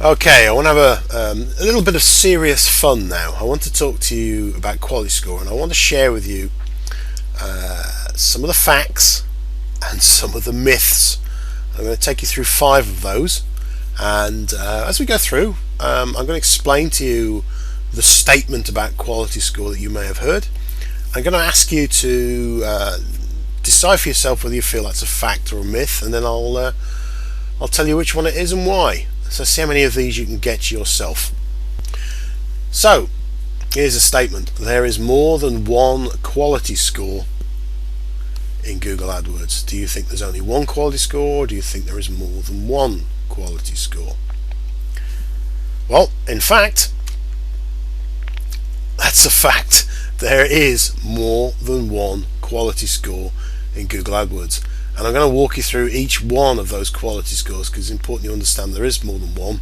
Okay, I want to have a little bit of serious fun now. I want to talk to you about quality score, and I want to share with you some of the facts and some of the myths. I'm going to take you through 5 of those, and as we go through, I'm going to explain to you the statement about quality score that you may have heard. I'm going to ask you to decide for yourself whether you feel that's a fact or a myth, and then I'll tell you which one it is and why. So see how many of these you can get yourself. So here's a statement: there is more than one quality score in Google AdWords. Do you think there's only one quality score, or do you think there is more than one quality score? Well, in fact, that's a fact. There is more than one quality score in Google AdWords. And I'm going to walk you through each one of those quality scores because it's important you understand there is more than one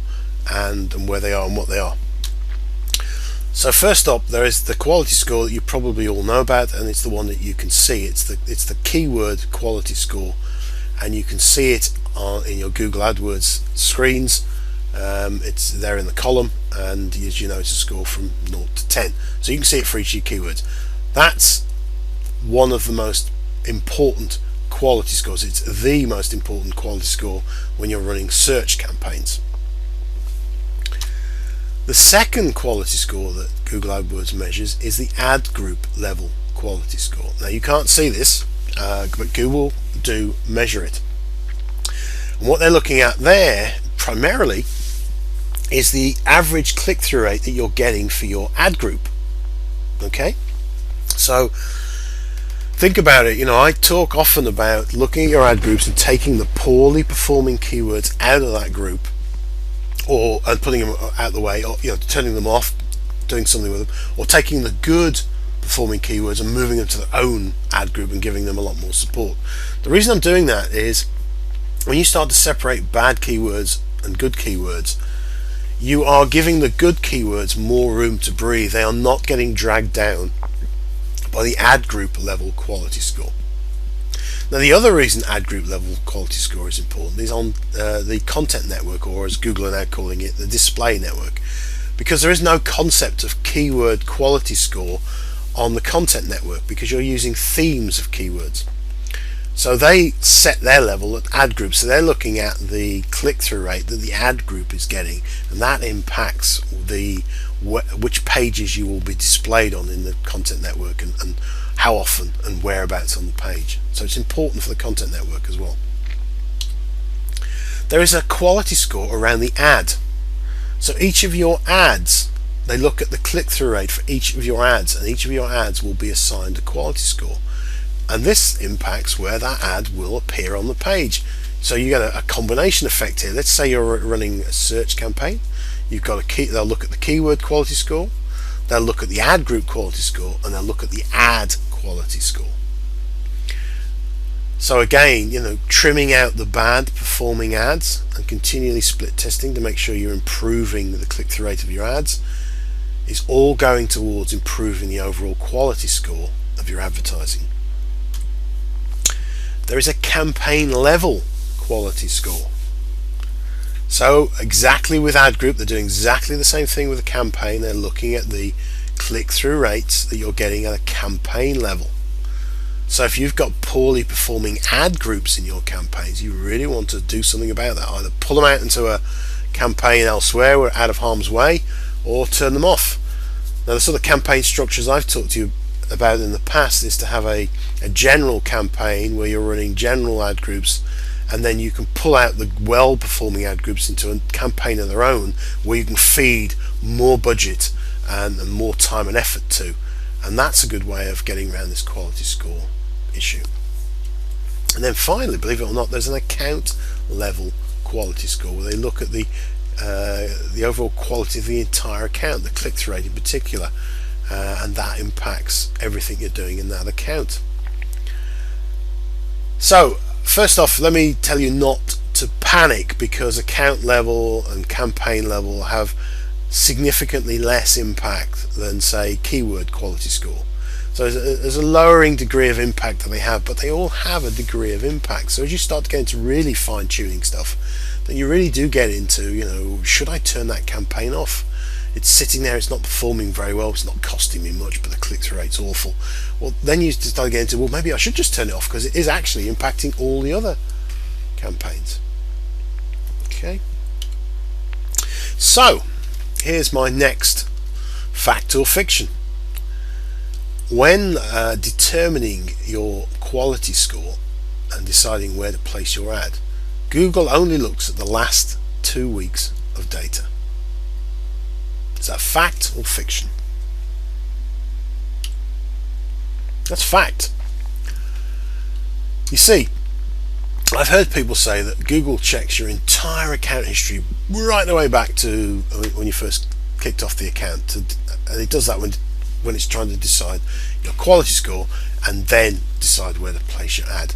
and where they are and what they are. So first up, there is the quality score that you probably all know about, and it's the one that you can see. It's the keyword quality score, and you can see it in your Google AdWords screens. It's there in the column, and as you know, it's a score from 0 to 10. So you can see it for each of your keywords. That's one of the most important quality scores. It's the most important quality score when you're running search campaigns. The second quality score that Google AdWords measures is the ad group level quality score. Now you can't see this, but Google do measure it. And what they're looking at there primarily is the average click-through rate that you're getting for your ad group. Okay, so think about it. I talk often about looking at your ad groups and taking the poorly performing keywords out of that group, and putting them out of the way, or turning them off, doing something with them, or taking the good performing keywords and moving them to their own ad group and giving them a lot more support. The reason I'm doing that is when you start to separate bad keywords and good keywords, you are giving the good keywords more room to breathe. They are not getting dragged down by the ad group level quality score. Now the other reason ad group level quality score is important is on the content network, or as Google are now calling it, the display network, because there is no concept of keyword quality score on the content network because you're using themes of keywords. So they set their level at ad group, so they're looking at the click-through rate that the ad group is getting, and that impacts which pages you will be displayed on in the content network, and how often and whereabouts on the page. So it's important for the content network as well. There is a quality score around the ad. So each of your ads, they look at the click-through rate for each of your ads, and each of your ads will be assigned a quality score. And this impacts where that ad will appear on the page. So you get a combination effect here. Let's say you're running a search campaign. You've got they'll look at the keyword quality score, they'll look at the ad group quality score, and they'll look at the ad quality score. So again, trimming out the bad performing ads and continually split testing to make sure you're improving the click-through rate of your ads is all going towards improving the overall quality score of your advertising. There is a campaign level quality score. So exactly with ad group, they're doing exactly the same thing with a campaign. They're looking at the click-through rates that you're getting at a campaign level. So if you've got poorly performing ad groups in your campaigns, you really want to do something about that. Either pull them out into a campaign elsewhere where out of harm's way, or turn them off. Now the sort of campaign structures I've talked to you about in the past is to have a general campaign where you're running general ad groups, and then you can pull out the well-performing ad groups into a campaign of their own where you can feed more budget and more time and effort to. And that's a good way of getting around this quality score issue. And then finally, believe it or not, there's an account level quality score where they look at the overall quality of the entire account, the click-through rate in particular, and that impacts everything you're doing in that account. So first off, let me tell you not to panic, because account level and campaign level have significantly less impact than, say, keyword quality score. So there's a lowering degree of impact that they have, but they all have a degree of impact. So as you start to get into really fine-tuning stuff, then you really do get into, should I turn that campaign off? It's sitting there, it's not performing very well, it's not costing me much, but the click-through rate's awful. Well, then you start getting into, well, maybe I should just turn it off because it is actually impacting all the other campaigns. Okay. So, here's my next fact or fiction. When determining your quality score and deciding where to place your ad, Google only looks at the last 2 weeks of data. Is that fact or fiction? That's fact. You see, I've heard people say that Google checks your entire account history right the way back to when you first kicked off the account, and it does that when it's trying to decide your quality score and then decide where to place your ad.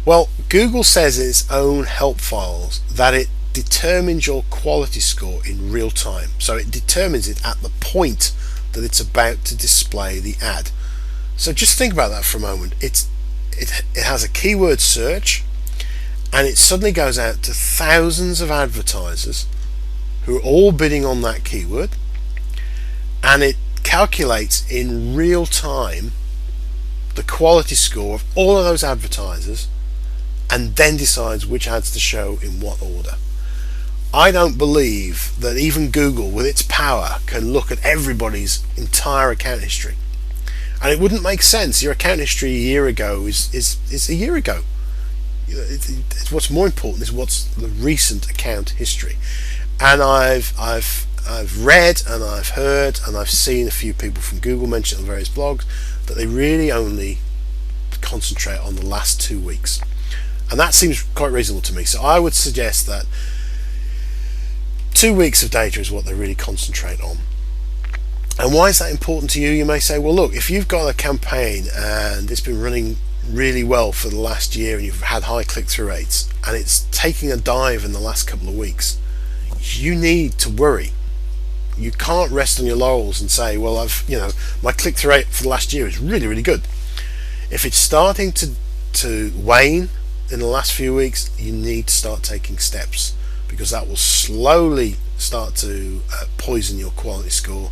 Well, Google says in its own help files that it determines your quality score in real time. So it determines it at the point that it's about to display the ad. So just think about that for a moment. It has a keyword search, and it suddenly goes out to thousands of advertisers who are all bidding on that keyword, and it calculates in real time the quality score of all of those advertisers and then decides which ads to show in what order. I don't believe that even Google, with its power, can look at everybody's entire account history. And it wouldn't make sense. Your account history a year ago is a year ago. It's what's more important is what's the recent account history. And I've read and I've heard and I've seen a few people from Google mention on various blogs that they really only concentrate on the last 2 weeks. And that seems quite reasonable to me. So I would suggest that 2 weeks of data is what they really concentrate on. And why is that important to you? You may say, well, look, if you've got a campaign and it's been running really well for the last year and you've had high click-through rates and it's taking a dive in the last couple of weeks, you need to worry. You can't rest on your laurels and say, well, my click-through rate for the last year is really, really good. If it's starting to wane in the last few weeks, you need to start taking steps, because that will slowly start to poison your quality score.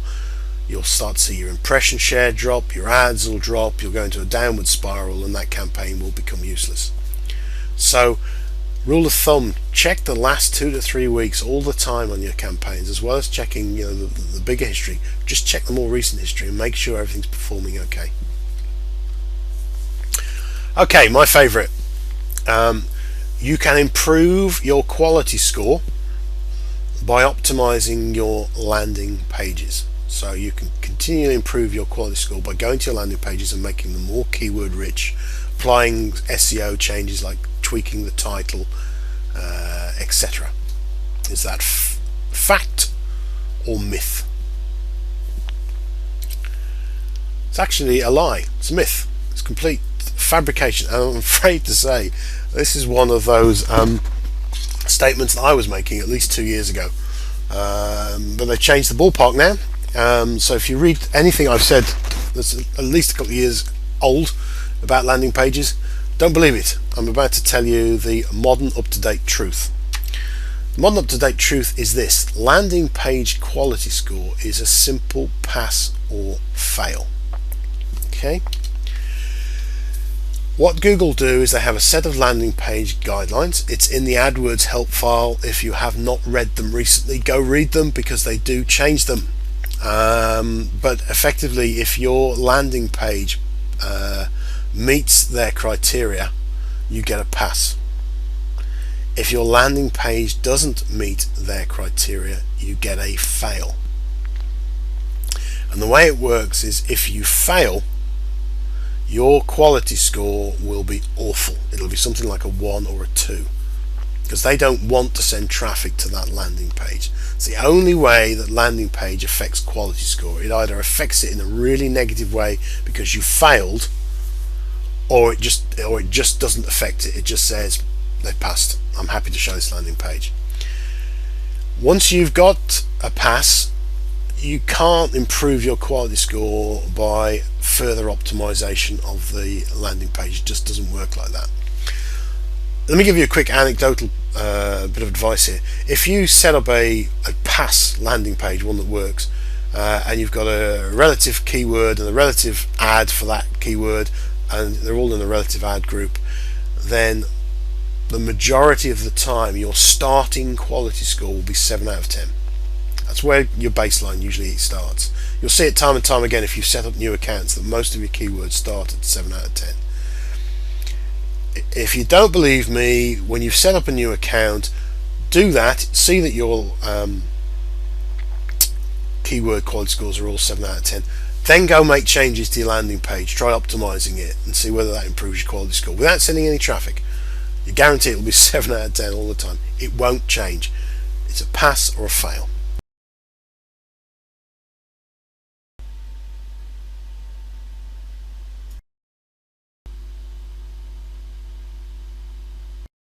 You'll start to see your impression share drop, your ads will drop, you'll go into a downward spiral, and that campaign will become useless. So, rule of thumb, check the last 2 to 3 weeks all the time on your campaigns, as well as checking the bigger history. Just check the more recent history and make sure everything's performing okay. Okay, my favourite. You can improve your quality score by optimizing your landing pages. So you can continually improve your quality score by going to your landing pages and making them more keyword rich, applying SEO changes like tweaking the title, etc. Is that fact or myth? It's actually a lie. It's a myth. It's complete fabrication. And I'm afraid to say this is one of those statements that I was making at least 2 years ago, but they've changed the ballpark now. So if you read anything I've said that's at least a couple of years old about landing pages, don't believe it. I'm about to tell you the modern up-to-date truth. The modern up-to-date truth is this: landing page quality score is a simple pass or fail. Okay. What Google do is they have a set of landing page guidelines. It's in the Adwords help file. If you have not read them recently, go read them, because they do change them. But effectively, if your landing page meets their criteria, you get a pass. If your landing page doesn't meet their criteria, you get a fail. And the way it works is, if you fail, your quality score will be awful. It'll be something like a 1 or a 2, because they don't want to send traffic to that landing page. It's the only way that landing page affects quality score. It either affects it in a really negative way because you failed, or it just doesn't affect it. It just says they passed. I'm happy to show this landing page. Once you've got a pass, you can't improve your quality score by further optimization of the landing page. It just doesn't work like that. Let me give you a quick anecdotal bit of advice here. If you set up a pass landing page, one that works, and you've got a relative keyword and a relative ad for that keyword, and they're all in a relative ad group, then the majority of the time your starting quality score will be 7 out of 10. That's where your baseline usually starts. You'll see it time and time again if you set up new accounts that most of your keywords start at 7 out of 10. If you don't believe me, when you've set up a new account, do that, see that your keyword quality scores are all 7 out of 10. Then go make changes to your landing page, try optimizing it and see whether that improves your quality score without sending any traffic. You guarantee it will be 7 out of 10 all the time. It won't change. It's a pass or a fail.